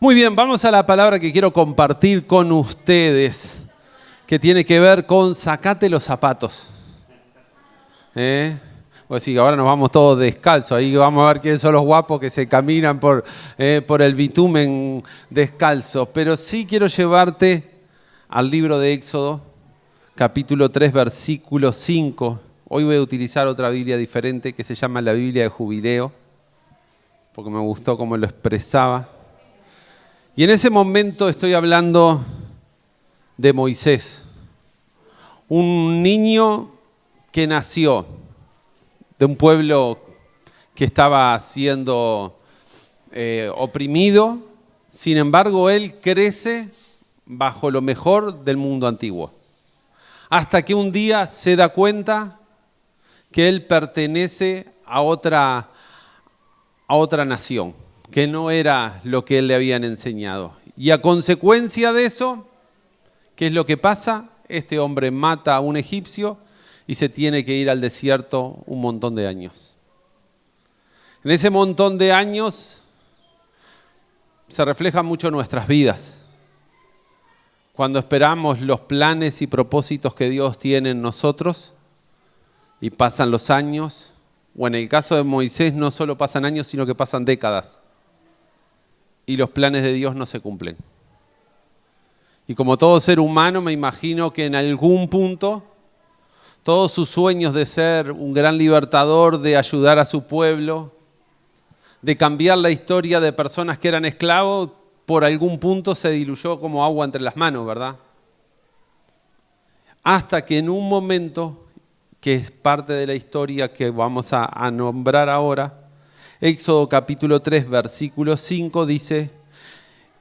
Muy bien, vamos a la palabra que quiero compartir con ustedes, que tiene que ver con sacate los zapatos. Pues sí, ahora nos vamos todos descalzos, ahí vamos a ver quiénes son los guapos que se caminan por el bitumen descalzos. Pero sí quiero llevarte al libro de Éxodo, capítulo 3, versículo 5. Hoy voy a utilizar otra Biblia diferente que se llama la Biblia de Jubileo, porque me gustó cómo lo expresaba. Y en ese momento estoy hablando de Moisés, un niño que nació de un pueblo que estaba siendo oprimido. Sin embargo, él crece bajo lo mejor del mundo antiguo, hasta que un día se da cuenta que él pertenece a otra nación, que no era lo que él le habían enseñado. Y a consecuencia de eso, ¿qué es lo que pasa? Este hombre mata a un egipcio y se tiene que ir al desierto un montón de años. En ese montón de años se reflejan mucho nuestras vidas. Cuando esperamos los planes y propósitos que Dios tiene en nosotros y pasan los años, o en el caso de Moisés no solo pasan años, sino que pasan décadas. Y los planes de Dios no se cumplen. Y como todo ser humano, me imagino que en algún punto todos sus sueños de ser un gran libertador, de ayudar a su pueblo, de cambiar la historia de personas que eran esclavos, por algún punto se diluyó como agua entre las manos, ¿verdad? Hasta que en un momento, que es parte de la historia que vamos a nombrar ahora, Éxodo capítulo 3, versículo 5 dice: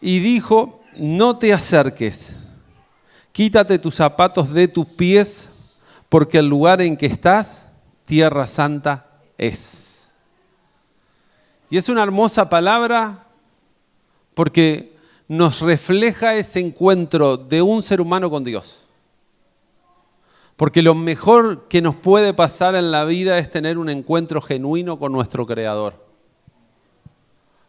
y dijo, no te acerques, quítate tus zapatos de tus pies, porque el lugar en que estás, tierra santa es. Y es una hermosa palabra porque nos refleja ese encuentro de un ser humano con Dios. Porque lo mejor que nos puede pasar en la vida es tener un encuentro genuino con nuestro Creador.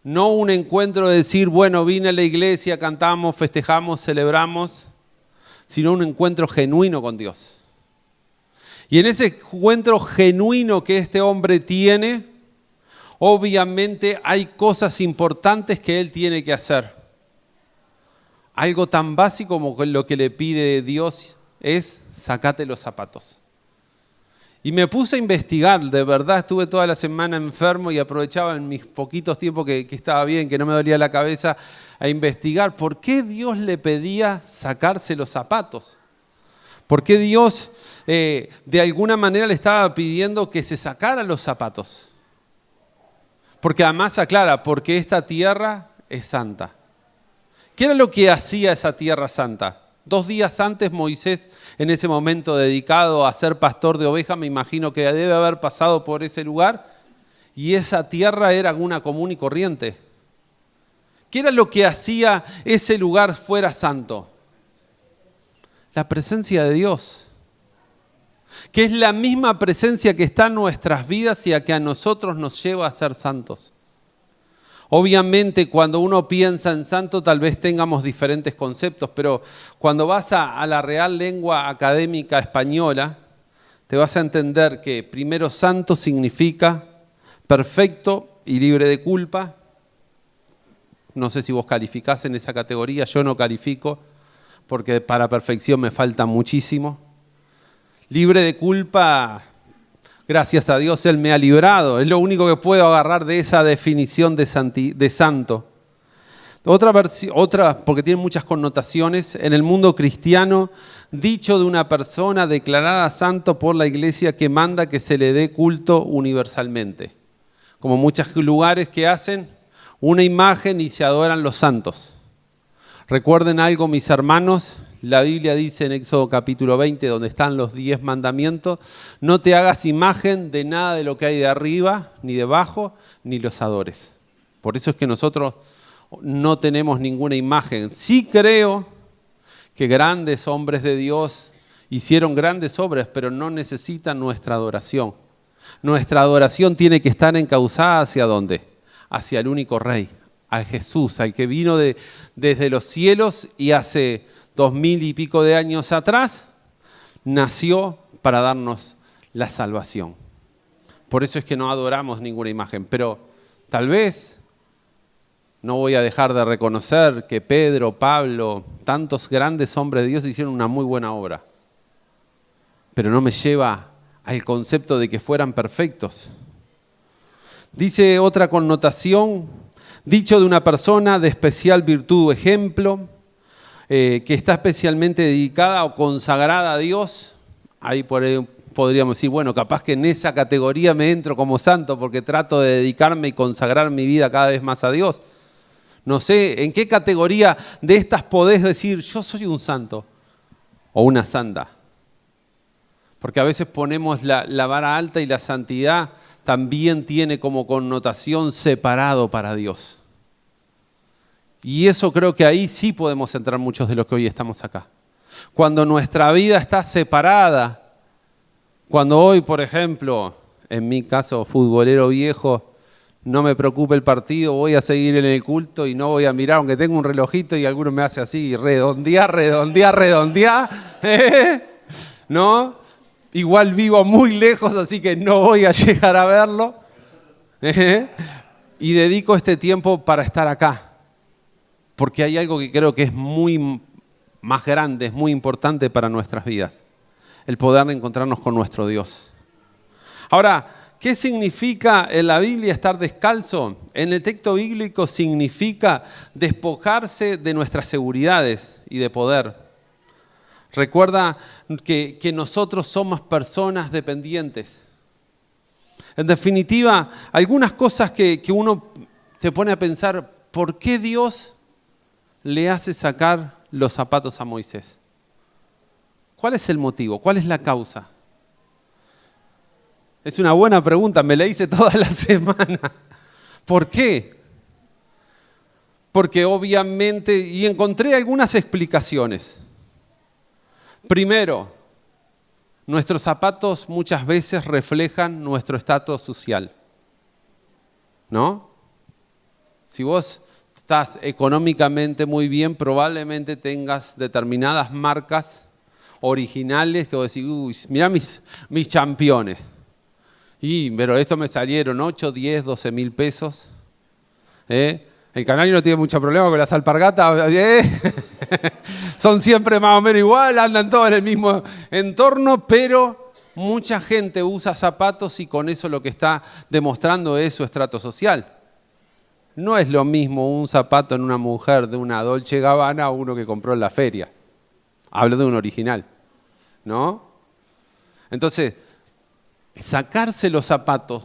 No un encuentro de decir, bueno, vine a la iglesia, cantamos, festejamos, celebramos, sino un encuentro genuino con Dios. Y en ese encuentro genuino que este hombre tiene, obviamente hay cosas importantes que él tiene que hacer. Algo tan básico como lo que le pide Dios es, sacate los zapatos. Y me puse a investigar, de verdad, estuve toda la semana enfermo y aprovechaba en mis poquitos tiempos que estaba bien, que no me dolía la cabeza, a investigar por qué Dios le pedía sacarse los zapatos. ¿Por qué Dios de alguna manera le estaba pidiendo que se sacara los zapatos? Porque además aclara, porque esta tierra es santa. ¿Qué era lo que hacía esa tierra santa? 2 días antes Moisés, en ese momento dedicado a ser pastor de ovejas, me imagino que debe haber pasado por ese lugar, y esa tierra era una común y corriente. ¿Qué era lo que hacía ese lugar fuera santo? La presencia de Dios, que es la misma presencia que está en nuestras vidas y a que a nosotros nos lleva a ser santos. Obviamente cuando uno piensa en santo tal vez tengamos diferentes conceptos, pero cuando vas a la Real Lengua Académica Española, te vas a entender que primero santo significa perfecto y libre de culpa. No sé si vos calificás en esa categoría, yo no califico porque para perfección me falta muchísimo. Libre de culpa, gracias a Dios Él me ha librado. Es lo único que puedo agarrar de esa definición de santo. Otra, porque tiene muchas connotaciones. En el mundo cristiano, dicho de una persona declarada santo por la iglesia que manda que se le dé culto universalmente. Como muchos lugares que hacen una imagen y se adoran los santos. Recuerden algo, mis hermanos, la Biblia dice en Éxodo capítulo 20, donde están los 10 mandamientos, no te hagas imagen de nada de lo que hay de arriba, ni debajo, ni los adores. Por eso es que nosotros no tenemos ninguna imagen. Sí creo que grandes hombres de Dios hicieron grandes obras, pero no necesitan nuestra adoración. Nuestra adoración tiene que estar encauzada ¿hacia dónde? Hacia el único Rey, a Jesús, al que vino desde los cielos y hace 2000 y pico de años atrás, nació para darnos la salvación. Por eso es que no adoramos ninguna imagen, pero tal vez no voy a dejar de reconocer que Pedro, Pablo, tantos grandes hombres de Dios hicieron una muy buena obra, pero no me lleva al concepto de que fueran perfectos. Dice otra connotación, dicho de una persona de especial virtud o ejemplo, que está especialmente dedicada o consagrada a Dios. Ahí podríamos decir, bueno, capaz que en esa categoría me entro como santo porque trato de dedicarme y consagrar mi vida cada vez más a Dios. No sé, ¿en qué categoría de estas podés decir, yo soy un santo o una santa? Porque a veces ponemos la vara alta y la santidad también tiene como connotación separado para Dios. Y eso creo que ahí sí podemos entrar muchos de los que hoy estamos acá. Cuando nuestra vida está separada, cuando hoy, por ejemplo, en mi caso, futbolero viejo, no me preocupa el partido, voy a seguir en el culto y no voy a mirar, aunque tengo un relojito y alguno me hace así, redondear, ¿no? Igual vivo muy lejos, así que no voy a llegar a verlo. Y dedico este tiempo para estar acá. Porque hay algo que creo que es muy más grande, es muy importante para nuestras vidas. El poder encontrarnos con nuestro Dios. Ahora, ¿qué significa en la Biblia estar descalzo? En el texto bíblico significa despojarse de nuestras seguridades y de poder. Recuerda que nosotros somos personas dependientes. En definitiva, algunas cosas que uno se pone a pensar, ¿por qué Dios le hace sacar los zapatos a Moisés? ¿Cuál es el motivo? ¿Cuál es la causa? Es una buena pregunta, me la hice toda la semana. ¿Por qué? Porque obviamente, y encontré algunas explicaciones. Primero, nuestros zapatos muchas veces reflejan nuestro estatus social, ¿no? Si vos estás económicamente muy bien, probablemente tengas determinadas marcas originales que vos decís, uy, mirá mis championes. Pero esto me salieron 8, 10, 12 mil pesos. El canario no tiene mucho problema con las alpargatas. Son siempre más o menos igual, andan todos en el mismo entorno, pero mucha gente usa zapatos y con eso lo que está demostrando es su estrato social. No es lo mismo un zapato en una mujer de una Dolce Gabbana a uno que compró en la feria. Hablo de un original, ¿no? Entonces, sacarse los zapatos,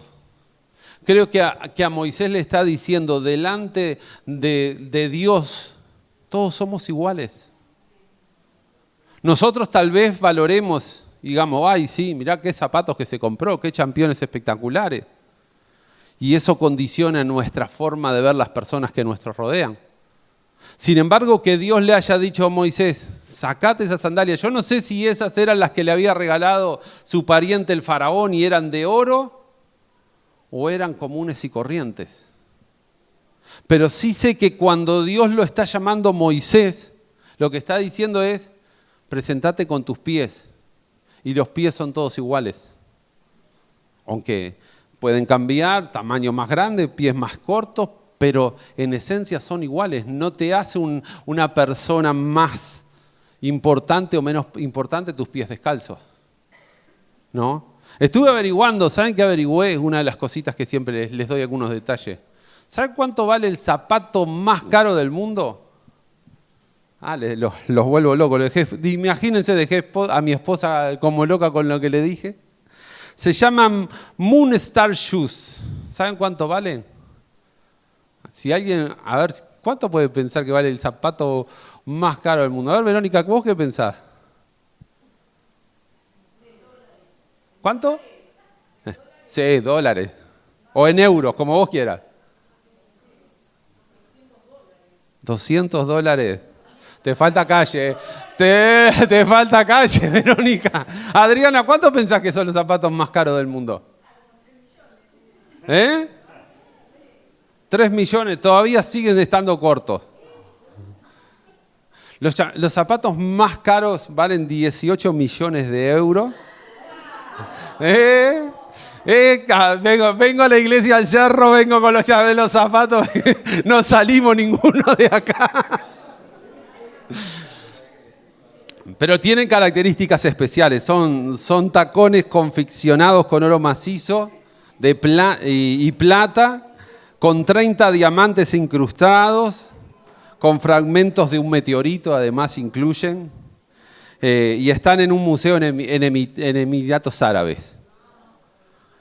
creo que a Moisés le está diciendo, delante de Dios, todos somos iguales. Nosotros tal vez valoremos, digamos, ay sí, mirá qué zapatos que se compró, qué championes espectaculares. Y eso condiciona nuestra forma de ver las personas que nos rodean. Sin embargo, que Dios le haya dicho a Moisés, sacate esas sandalias. Yo no sé si esas eran las que le había regalado su pariente el faraón y eran de oro o eran comunes y corrientes. Pero sí sé que cuando Dios lo está llamando Moisés, lo que está diciendo es, presentate con tus pies. Y los pies son todos iguales. Aunque pueden cambiar, tamaño más grande, pies más cortos, pero en esencia son iguales. No te hace una persona más importante o menos importante tus pies descalzos, ¿no? Estuve averiguando, ¿saben qué averigüé? Una de las cositas que siempre les doy algunos detalles. ¿Saben cuánto vale el zapato más caro del mundo? Los vuelvo locos. Imagínense, dejé a mi esposa como loca con lo que le dije. Se llaman Moonstar Shoes. ¿Saben cuánto valen? Si alguien, a ver, ¿cuánto puede pensar que vale el zapato más caro del mundo? A ver, Verónica, ¿vos qué pensás? ¿Cuánto? Sí, dólares. O en euros, como vos quieras. $200. Te falta calle. Te falta calle, Verónica. Adriana, ¿cuánto pensás que son los zapatos más caros del mundo? 3 3 millones, todavía siguen estando cortos. Los zapatos más caros valen 18 millones de euros. Vengo a la iglesia al Cerro, vengo con los zapatos, no salimos ninguno de acá. Pero tienen características especiales, son tacones confeccionados con oro macizo y plata, con 30 diamantes incrustados, con fragmentos de un meteorito, además incluyen, y están en un museo en Emiratos Árabes.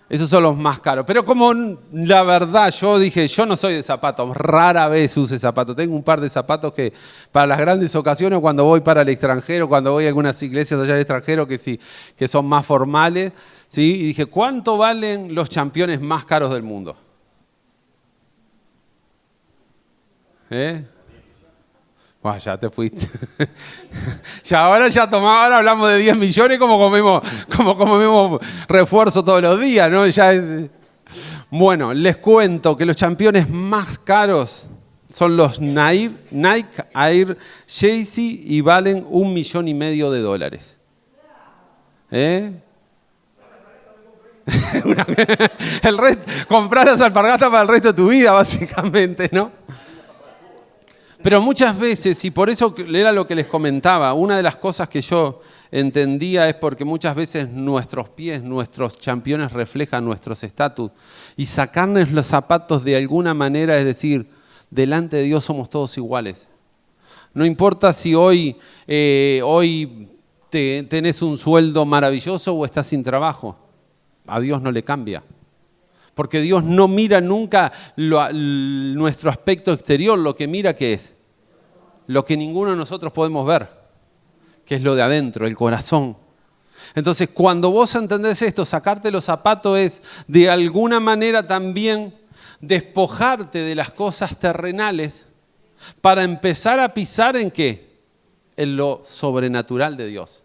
Esos son los más caros. Pero como la verdad, yo dije, yo no soy de zapatos, rara vez use zapatos. Tengo un par de zapatos que para las grandes ocasiones, cuando voy para el extranjero, cuando voy a algunas iglesias allá del extranjero que son más formales, ¿sí? Y dije, ¿cuánto valen los championes más caros del mundo? Bueno, ya te fuiste. Ahora hablamos de 10 millones como comemos refuerzo todos los días, ¿no? Bueno, les cuento que los championes más caros son los Nike Air Yeezy y valen $1,5 millones. Comprar las alpargatas para el resto de tu vida, básicamente, ¿no? Pero muchas veces, y por eso era lo que les comentaba, una de las cosas que yo entendía es porque muchas veces nuestros pies, nuestros championes reflejan nuestros estatus. Y sacarnos los zapatos de alguna manera es decir, delante de Dios somos todos iguales. No importa si hoy tenés un sueldo maravilloso o estás sin trabajo. A Dios no le cambia. Porque Dios no mira nunca nuestro aspecto exterior, lo que mira ¿qué es? Lo que ninguno de nosotros podemos ver, que es lo de adentro, el corazón. Entonces, cuando vos entendés esto, sacarte los zapatos es de alguna manera también despojarte de las cosas terrenales para empezar a pisar ¿en qué? En lo sobrenatural de Dios.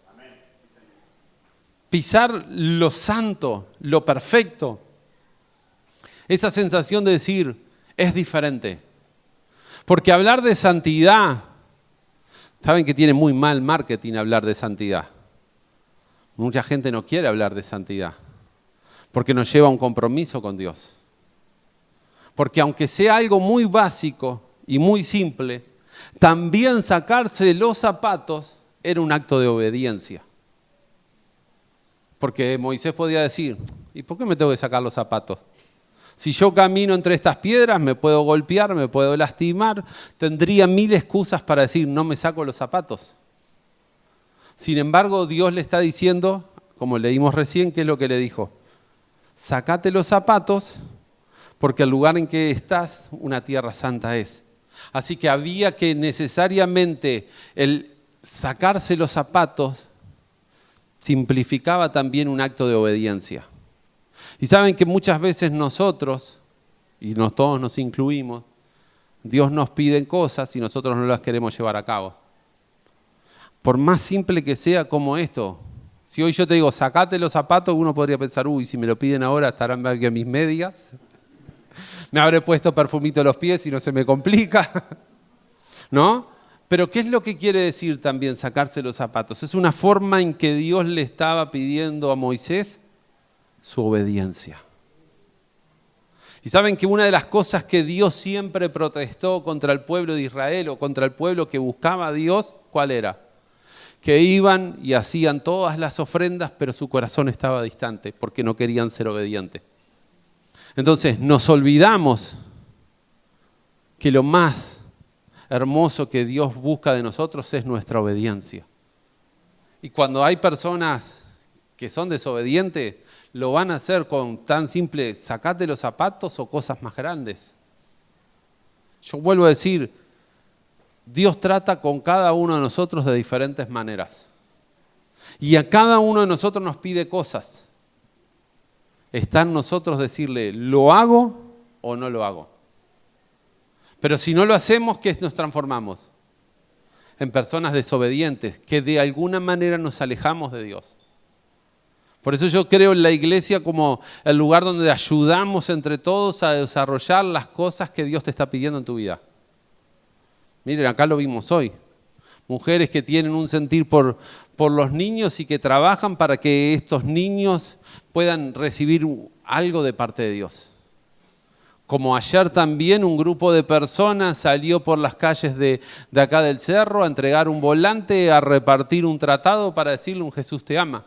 Pisar lo santo, lo perfecto. Esa sensación de decir, es diferente. Porque hablar de santidad, saben que tiene muy mal marketing hablar de santidad. Mucha gente no quiere hablar de santidad, porque nos lleva a un compromiso con Dios. Porque aunque sea algo muy básico y muy simple, también sacarse los zapatos era un acto de obediencia. Porque Moisés podía decir, ¿y por qué me tengo que sacar los zapatos? Si yo camino entre estas piedras, me puedo golpear, me puedo lastimar. Tendría 1000 excusas para decir, no me saco los zapatos. Sin embargo, Dios le está diciendo, como leímos recién, ¿qué es lo que le dijo? Sácate los zapatos, porque el lugar en que estás, una tierra santa es. Así que había que necesariamente el sacarse los zapatos simplificaba también un acto de obediencia. Y saben que muchas veces nosotros, y todos nos incluimos, Dios nos pide cosas y nosotros no las queremos llevar a cabo. Por más simple que sea como esto, si hoy yo te digo, sacate los zapatos, uno podría pensar, uy, si me lo piden ahora, estarán aquí a mis medias. Me habré puesto perfumito en los pies y no se me complica. ¿No? Pero ¿qué es lo que quiere decir también sacarse los zapatos? Es una forma en que Dios le estaba pidiendo a Moisés su obediencia. Y saben que una de las cosas que Dios siempre protestó contra el pueblo de Israel o contra el pueblo que buscaba a Dios, ¿cuál era? Que iban y hacían todas las ofrendas, pero su corazón estaba distante porque no querían ser obedientes. Entonces nos olvidamos que lo más hermoso que Dios busca de nosotros es nuestra obediencia. Y cuando hay personas que son desobedientes, lo van a hacer con tan simple, sacate los zapatos o cosas más grandes. Yo vuelvo a decir, Dios trata con cada uno de nosotros de diferentes maneras. Y a cada uno de nosotros nos pide cosas. Está en nosotros decirle, ¿lo hago o no lo hago? Pero si no lo hacemos, ¿qué nos transformamos? En personas desobedientes, que de alguna manera nos alejamos de Dios. Por eso yo creo en la iglesia como el lugar donde ayudamos entre todos a desarrollar las cosas que Dios te está pidiendo en tu vida. Miren, acá lo vimos hoy. Mujeres que tienen un sentir por los niños y que trabajan para que estos niños puedan recibir algo de parte de Dios. Como ayer también un grupo de personas salió por las calles de acá del cerro a entregar un volante, a repartir un tratado para decirle un Jesús te ama.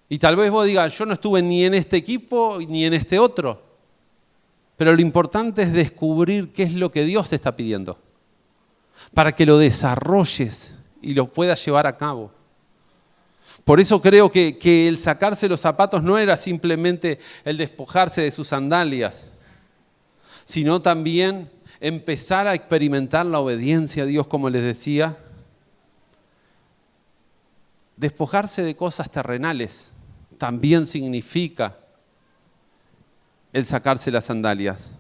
Y tal vez vos digas, yo no estuve ni en este equipo ni en este otro. Pero lo importante es descubrir qué es lo que Dios te está pidiendo, para que lo desarrolles y lo puedas llevar a cabo. Por eso creo que el sacarse los zapatos no era simplemente el despojarse de sus sandalias, sino también empezar a experimentar la obediencia a Dios, como les decía. Despojarse de cosas terrenales también significa el sacarse las sandalias.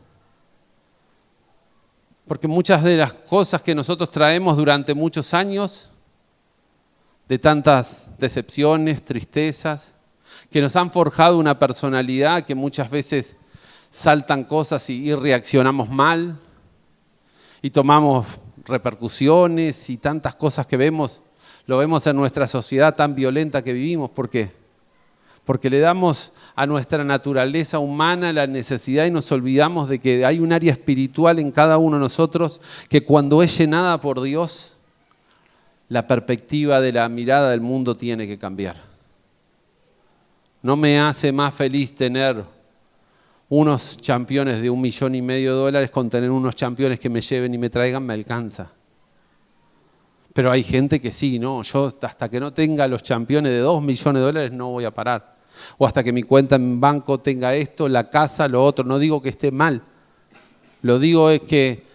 Porque muchas de las cosas que nosotros traemos durante muchos años, de tantas decepciones, tristezas, que nos han forjado una personalidad que muchas veces saltan cosas y reaccionamos mal y tomamos repercusiones y tantas cosas que vemos, lo vemos en nuestra sociedad tan violenta que vivimos. ¿Por qué? Porque le damos a nuestra naturaleza humana la necesidad y nos olvidamos de que hay un área espiritual en cada uno de nosotros que cuando es llenada por Dios, la perspectiva de la mirada del mundo tiene que cambiar. No me hace más feliz tener unos campeones de $1,5 millones con tener unos campeones que me lleven y me traigan, me alcanza. Pero hay gente que sí, no, yo hasta que no tenga los campeones de $2 millones no voy a parar. O hasta que mi cuenta en banco tenga esto, la casa, lo otro. No digo que esté mal. Lo digo es que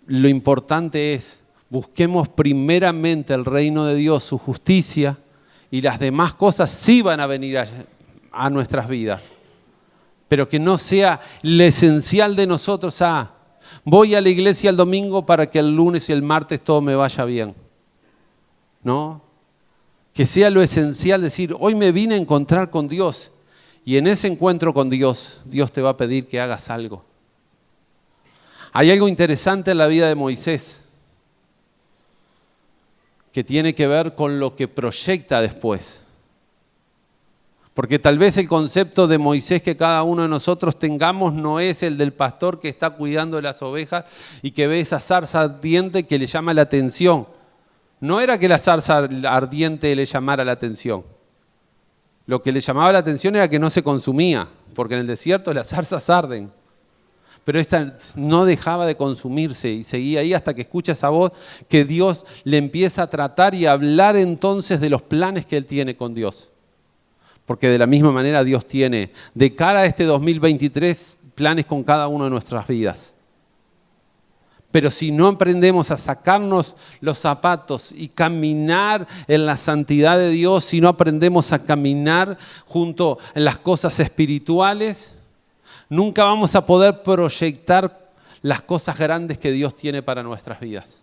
lo importante es busquemos primeramente el reino de Dios, su justicia, y las demás cosas sí van a venir a nuestras vidas. Pero que no sea lo esencial de nosotros. Voy a la iglesia el domingo para que el lunes y el martes todo me vaya bien. ¿No? Que sea lo esencial, decir, hoy me vine a encontrar con Dios. Y en ese encuentro con Dios, Dios te va a pedir que hagas algo. Hay algo interesante en la vida de Moisés, que tiene que ver con lo que proyecta después. Porque tal vez el concepto de Moisés que cada uno de nosotros tengamos no es el del pastor que está cuidando de las ovejas y que ve esa zarza ardiente que le llama la atención. No era que la zarza ardiente le llamara la atención. Lo que le llamaba la atención era que no se consumía, porque en el desierto las zarzas arden. Pero esta no dejaba de consumirse y seguía ahí hasta que escucha esa voz que Dios le empieza a tratar y a hablar entonces de los planes que él tiene con Dios. Porque de la misma manera Dios tiene de cara a este 2023 planes con cada una de nuestras vidas. Pero si no aprendemos a sacarnos los zapatos y caminar en la santidad de Dios, si no aprendemos a caminar junto en las cosas espirituales, nunca vamos a poder proyectar las cosas grandes que Dios tiene para nuestras vidas.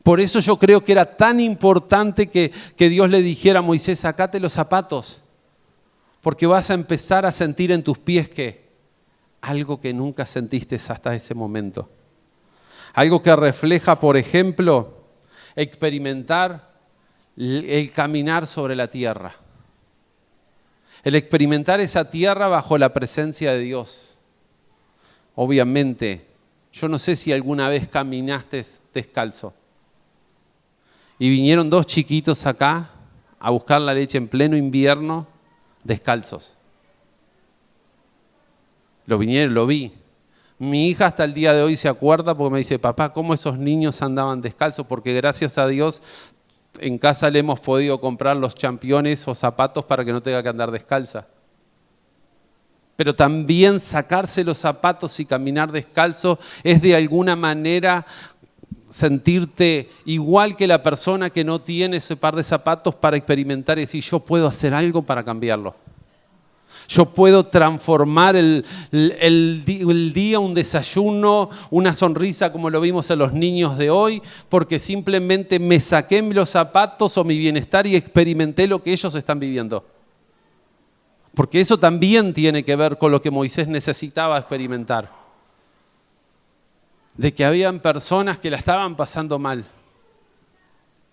Por eso yo creo que era tan importante que Dios le dijera a Moisés, sacate los zapatos, porque vas a empezar a sentir en tus pies que algo que nunca sentiste hasta ese momento. Algo que refleja, por ejemplo, experimentar el caminar sobre la tierra. El experimentar esa tierra bajo la presencia de Dios. Obviamente, yo no sé si alguna vez caminaste descalzo. Y vinieron 2 chiquitos acá a buscar la leche en pleno invierno, descalzos. Lo vi. Mi hija hasta el día de hoy se acuerda porque me dice, papá, ¿cómo esos niños andaban descalzos? Porque gracias a Dios en casa le hemos podido comprar los championes o zapatos para que no tenga que andar descalza. Pero también sacarse los zapatos y caminar descalzo es de alguna manera sentirte igual que la persona que no tiene ese par de zapatos para experimentar y decir, yo puedo hacer algo para cambiarlo. Yo puedo transformar el día, un desayuno, una sonrisa como lo vimos en los niños de hoy, porque simplemente me saqué los zapatos o mi bienestar y experimenté lo que ellos están viviendo. Porque eso también tiene que ver con lo que Moisés necesitaba experimentar. De que habían personas que la estaban pasando mal,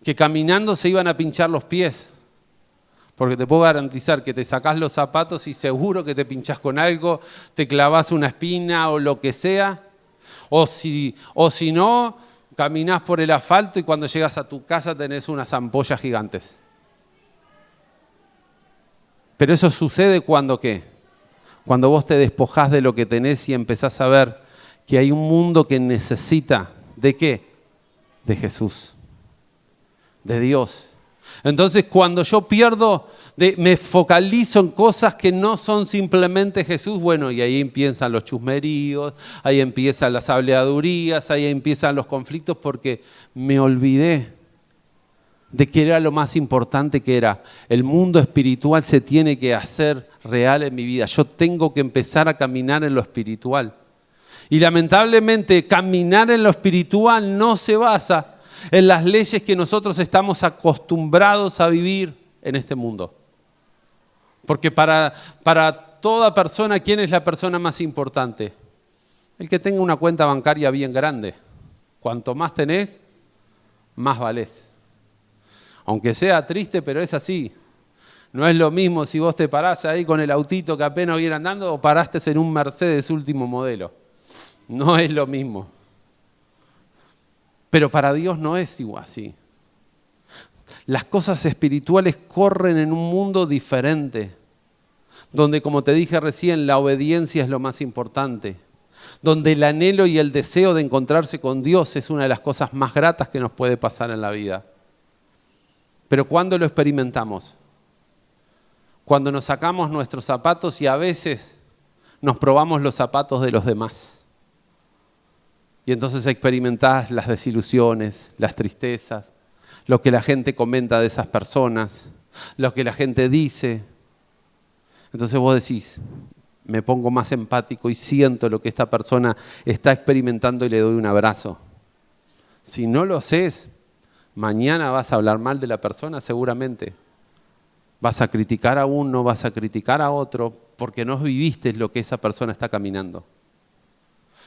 que caminando se iban a pinchar los pies. Porque te puedo garantizar que te sacás los zapatos y seguro que te pinchás con algo, te clavás una espina o lo que sea. O si no, caminás por el asfalto y cuando llegas a tu casa tenés unas ampollas gigantes. Pero eso sucede cuando ¿qué? Cuando vos te despojás de lo que tenés y empezás a ver que hay un mundo que necesita, ¿de qué? De Jesús, de Dios. Entonces cuando yo me focalizo en cosas que no son simplemente Jesús, bueno, y ahí empiezan los chusmeríos, ahí empiezan las habladurías, ahí empiezan los conflictos porque me olvidé de que era lo más importante que era. El mundo espiritual se tiene que hacer real en mi vida. Yo tengo que empezar a caminar en lo espiritual. Y lamentablemente caminar en lo espiritual no se basa en las leyes que nosotros estamos acostumbrados a vivir en este mundo. Porque para toda persona, ¿quién es la persona más importante? El que tenga una cuenta bancaria bien grande. Cuanto más tenés, más valés. Aunque sea triste, pero es así. No es lo mismo si vos te parás ahí con el autito que apenas viene andando o paraste en un Mercedes último modelo. No es lo mismo. Pero para Dios no es igual así. Las cosas espirituales corren en un mundo diferente, donde, como te dije recién, la obediencia es lo más importante, donde el anhelo y el deseo de encontrarse con Dios es una de las cosas más gratas que nos puede pasar en la vida. Pero ¿cuándo lo experimentamos? Cuando nos sacamos nuestros zapatos y a veces nos probamos los zapatos de los demás. Y entonces experimentás las desilusiones, las tristezas, lo que la gente comenta de esas personas, lo que la gente dice. Entonces vos decís, me pongo más empático y siento lo que esta persona está experimentando y le doy un abrazo. Si no lo haces, mañana vas a hablar mal de la persona seguramente. Vas a criticar a uno, vas a criticar a otro, porque no viviste lo que esa persona está caminando.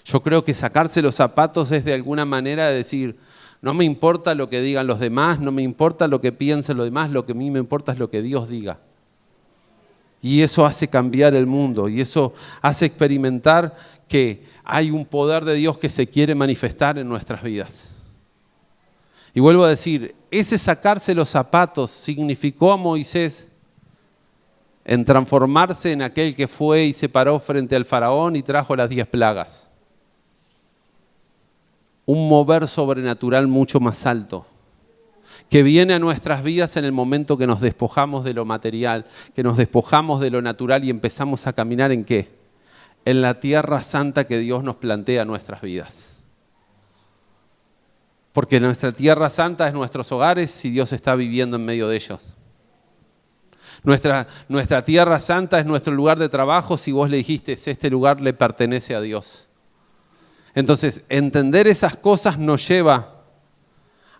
Yo creo que sacarse los zapatos es de alguna manera decir, no me importa lo que digan los demás, no me importa lo que piensen los demás, lo que a mí me importa es lo que Dios diga. Y eso hace cambiar el mundo y eso hace experimentar que hay un poder de Dios que se quiere manifestar en nuestras vidas. Y vuelvo a decir, ese sacarse los zapatos significó a Moisés en transformarse en aquel que fue y se paró frente al faraón y trajo las 10 plagas. Un mover sobrenatural mucho más alto, que viene a nuestras vidas en el momento que nos despojamos de lo material, que nos despojamos de lo natural y empezamos a caminar ¿en qué? En la tierra santa que Dios nos plantea en nuestras vidas. Porque nuestra tierra santa es nuestros hogares si Dios está viviendo en medio de ellos. Nuestra tierra santa es nuestro lugar de trabajo si vos le dijiste, este lugar le pertenece a Dios. Entonces, entender esas cosas nos lleva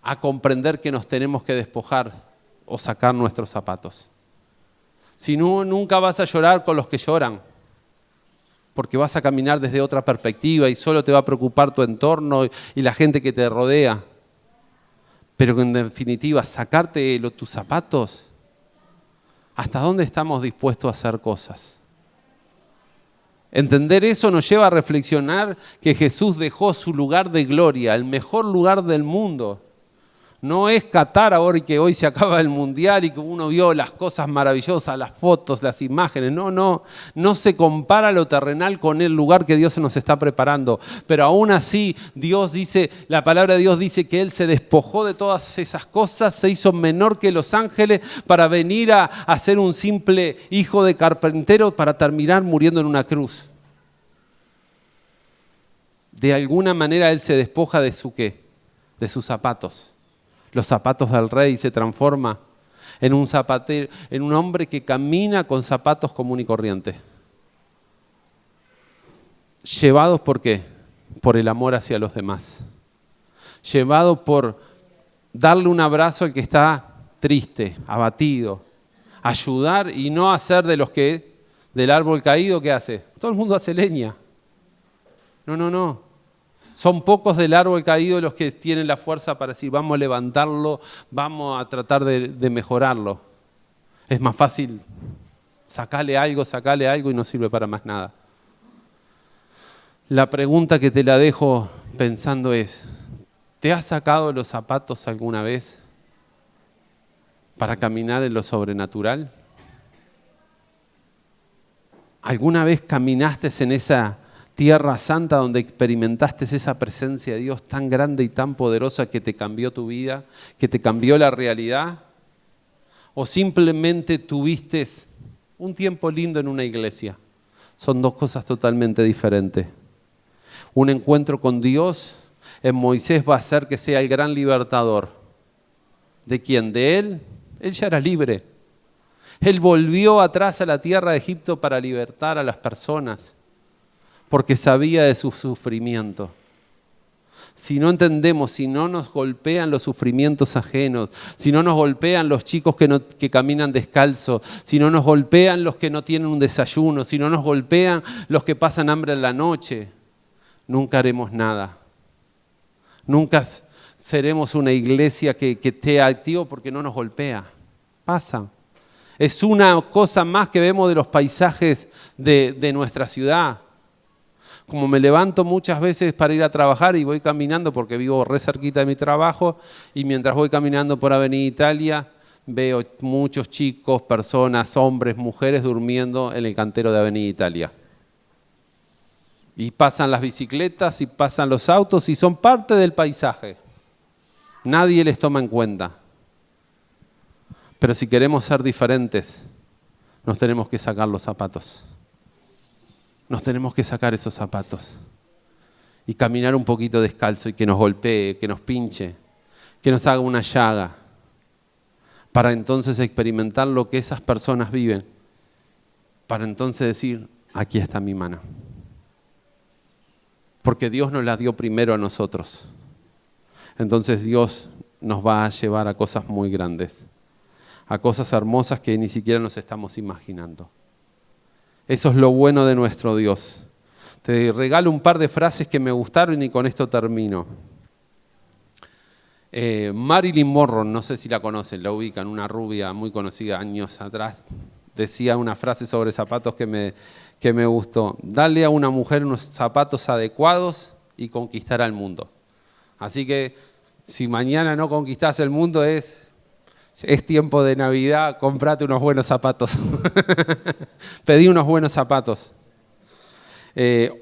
a comprender que nos tenemos que despojar o sacar nuestros zapatos. Si no, nunca vas a llorar con los que lloran, porque vas a caminar desde otra perspectiva y solo te va a preocupar tu entorno y la gente que te rodea. Pero en definitiva, sacarte tus zapatos, ¿hasta dónde estamos dispuestos a hacer cosas? Entender eso nos lleva a reflexionar que Jesús dejó su lugar de gloria, el mejor lugar del mundo. No es Qatar ahora que hoy se acaba el mundial y que uno vio las cosas maravillosas, las fotos, las imágenes. No se compara lo terrenal con el lugar que Dios nos está preparando. Pero aún así, Dios dice, la palabra de Dios dice que Él se despojó de todas esas cosas, se hizo menor que los ángeles para venir a ser un simple hijo de carpintero para terminar muriendo en una cruz. De alguna manera Él se despoja de su ¿qué? De sus zapatos. Los zapatos del rey se transforma en un zapatero, en un hombre que camina con zapatos común y corriente. Llevados ¿por qué? Por el amor hacia los demás. Llevado por darle un abrazo al que está triste, abatido. Ayudar y no hacer de los que Del árbol caído, ¿qué hace? Todo el mundo hace leña. No. Son pocos del árbol caído los que tienen la fuerza para decir, vamos a levantarlo, vamos a tratar de mejorarlo. Es más fácil sacarle algo y no sirve para más nada. La pregunta que te la dejo pensando es, ¿te has sacado los zapatos alguna vez para caminar en lo sobrenatural? ¿Alguna vez caminaste en esa tierra santa donde experimentaste esa presencia de Dios tan grande y tan poderosa que te cambió tu vida, que te cambió la realidad? ¿O simplemente tuviste un tiempo lindo en una iglesia? Son dos cosas totalmente diferentes. Un encuentro con Dios en Moisés va a hacer que sea el gran libertador. ¿De quién? ¿De él? Él ya era libre. Él volvió atrás a la tierra de Egipto para libertar a las personas, porque sabía de su sufrimiento. Si no entendemos, si no nos golpean los sufrimientos ajenos, si no nos golpean los chicos que caminan descalzos, si no nos golpean los que no tienen un desayuno, si no nos golpean los que pasan hambre en la noche, nunca haremos nada. Nunca seremos una iglesia que esté activa porque no nos golpea. Pasa. Es una cosa más que vemos de los paisajes de nuestra ciudad. Como me levanto muchas veces para ir a trabajar y voy caminando porque vivo re cerquita de mi trabajo, y mientras voy caminando por Avenida Italia veo muchos chicos, personas, hombres, mujeres durmiendo en el cantero de Avenida Italia. Y pasan las bicicletas y pasan los autos y son parte del paisaje. Nadie les toma en cuenta. Pero si queremos ser diferentes, nos tenemos que sacar los zapatos. Nos tenemos que sacar esos zapatos y caminar un poquito descalzo y que nos golpee, que nos pinche, que nos haga una llaga, para entonces experimentar lo que esas personas viven, para entonces decir, aquí está mi mano. Porque Dios nos la dio primero a nosotros. Entonces Dios nos va a llevar a cosas muy grandes, a cosas hermosas que ni siquiera nos estamos imaginando. Eso es lo bueno de nuestro Dios. Te regalo un par de frases que me gustaron y con esto termino. Marilyn Monroe, no sé si la conocen, la ubican, una rubia muy conocida años atrás, decía una frase sobre zapatos que me gustó. Dale a una mujer unos zapatos adecuados y conquistará el mundo. Así que si mañana no conquistás el mundo es tiempo de Navidad, comprate unos buenos zapatos. Pedí unos buenos zapatos.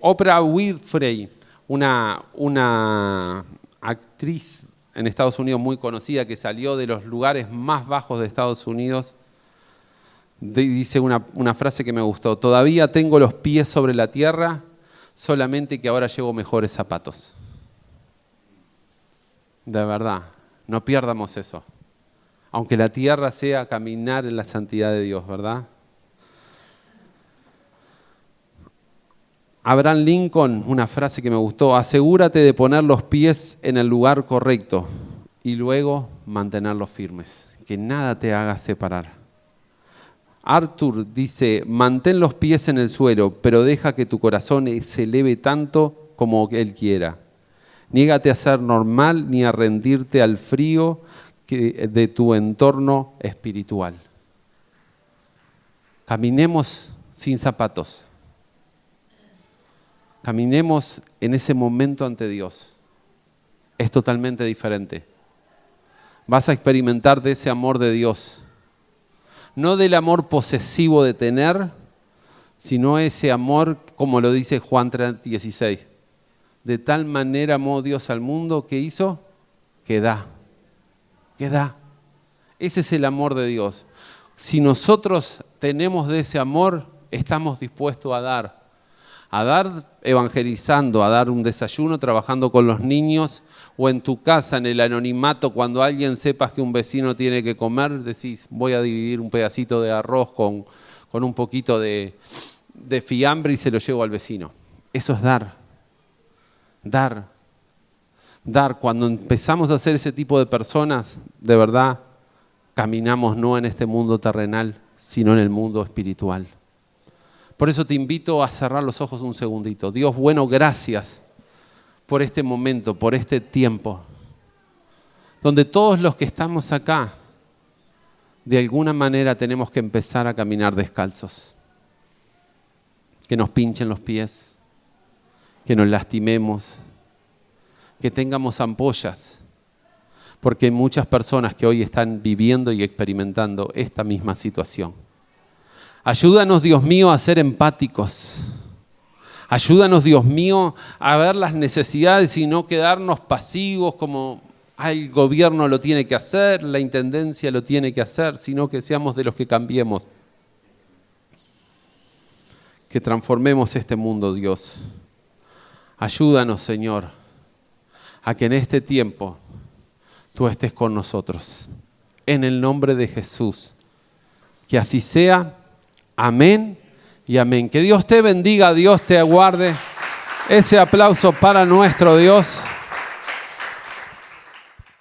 Oprah Winfrey, una actriz en Estados Unidos muy conocida que salió de los lugares más bajos de Estados Unidos, dice una frase que me gustó: todavía tengo los pies sobre la tierra, solamente que ahora llevo mejores zapatos. De verdad, no pierdamos eso. Aunque la tierra sea caminar en la santidad de Dios, ¿verdad? Abraham Lincoln, una frase que me gustó: asegúrate de poner los pies en el lugar correcto y luego mantenerlos firmes, que nada te haga separar. Arthur dice: mantén los pies en el suelo, pero deja que tu corazón se eleve tanto como él quiera. Niégate a ser normal ni a rendirte al frío de tu entorno espiritual. Caminemos sin zapatos. Caminemos en ese momento ante Dios. Es totalmente diferente. Vas a experimentar de ese amor de Dios. No del amor posesivo de tener, sino ese amor, como lo dice Juan 3:16. De tal manera amó Dios al mundo que hizo, que da. Ese es el amor de Dios. Si nosotros tenemos de ese amor, estamos dispuestos a dar evangelizando, a dar un desayuno, trabajando con los niños, o en tu casa, en el anonimato, cuando alguien sepas que un vecino tiene que comer, decís, voy a dividir un pedacito de arroz con un poquito de fiambre y se lo llevo al vecino. Eso es dar. Cuando empezamos a ser ese tipo de personas, de verdad, caminamos no en este mundo terrenal, sino en el mundo espiritual. Por eso te invito a cerrar los ojos un segundito. Dios bueno, gracias por este momento, por este tiempo, donde todos los que estamos acá, de alguna manera tenemos que empezar a caminar descalzos. Que nos pinchen los pies, que nos lastimemos, que tengamos ampollas, porque hay muchas personas que hoy están viviendo y experimentando esta misma situación. Ayúdanos, Dios mío, a ser empáticos. Ayúdanos, Dios mío, a ver las necesidades y no quedarnos pasivos como el gobierno lo tiene que hacer, la intendencia lo tiene que hacer, sino que seamos de los que cambiemos. Que transformemos este mundo, Dios. Ayúdanos, Señor, a que en este tiempo tú estés con nosotros. En el nombre de Jesús. Que así sea. Amén y amén. Que Dios te bendiga, Dios te guarde. Ese aplauso para nuestro Dios.